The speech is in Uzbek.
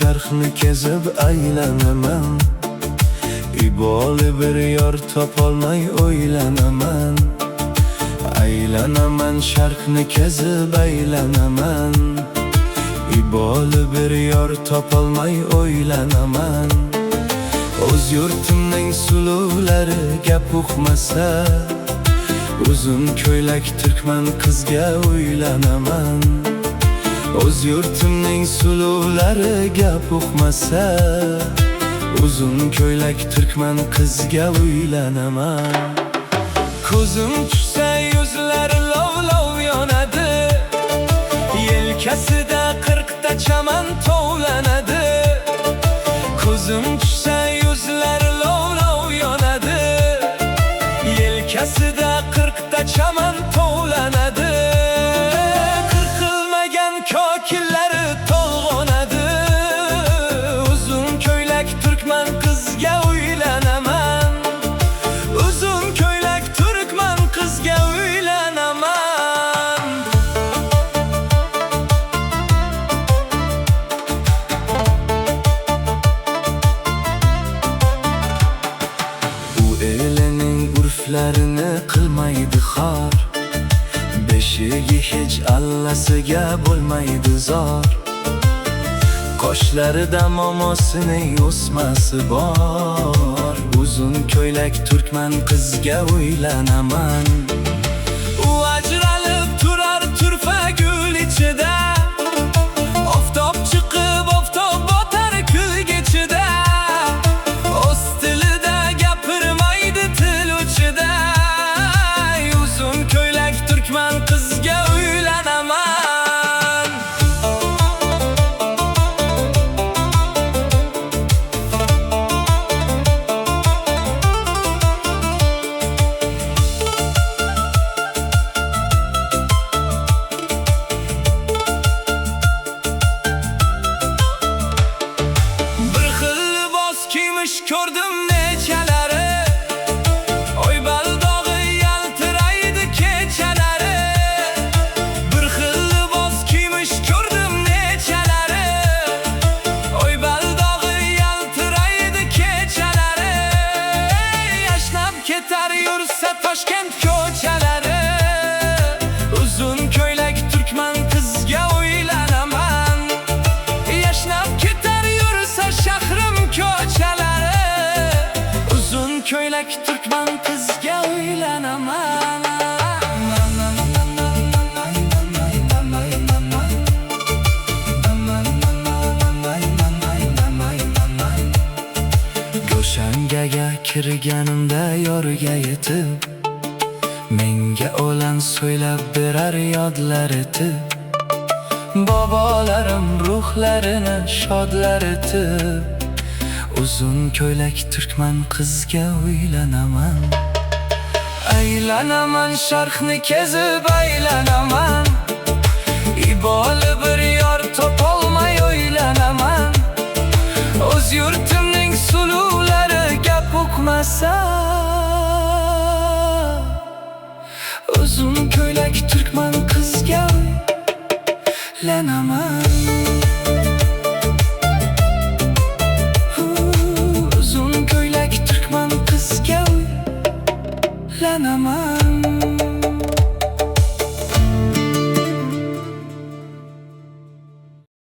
sharqni kezib aylanaman. İboli bir yor topolmay o'ylanaman. Aylanaman, sharqni kezib aylanaman. İboli bir yor topolmay o'ylanaman. O'z yurtimning suluvlari gap uqmasa, uzun ko'ylak turkman qizga uylanaman. O'z yurtimning suluvlari gap uqmasa, uzun ko'ylak turkman qizga uylanaman. Ko'zim tushsa yuzlari lov-lov yonadi, yelkasida 40 ta chaman tovlanadi. Ko'zim tushsa yuzlari lov-lov yonadi, yelkasida 40 ta chaman tovlanadi. Qirqilmagan kokillari to'lg'onadi. Uzun ko'ylak turkman qizga uylanaman. Uzun ko'ylak turkman qizga uylanaman. U elining urflarini qilmaydi xor, beshigi hech allasiga bo'lmaydi zor. Qoshlarida momosining o'smasi bor. Uzun ko'ylak turkman qizga uylanaman. U ajralib turar turfa gul ichida, oftob chiqib oftob botar kulgichida. O'z tilida gapirmaydi til uchida. Uzun ko'ylak turkman qizga uylanaman. Bir xil libos kiymish ko'rdim nechalari, oy baldog'i yaltiraydi kechalari. Bir xil libos kiymish ko'rdim nechalari, oy baldog'i yaltiraydi kechalari. Yashnab ketar yursa Toshkent ko'chalari. Uzun ko'ylak turkman qizga uylanaman. Yashnab ketar yursa shahrim ko'chalari. Uzun ko'ylak turkman qizga uylanaman. Go'shangaga kirganimda yorga yetib, menga o'lan so'ylab berar yodlar etib. Bobolarim ruhlarini shodlar etib, uzun ko'ylak turkman qizga uylanaman. Aylanaman, sharqni kezib aylanaman. İboli bir yor topolmay o'ylanaman. O'z yurtimning suluvlari gap uqmasa, uzun ko'ylak turkman qizga uylanaman.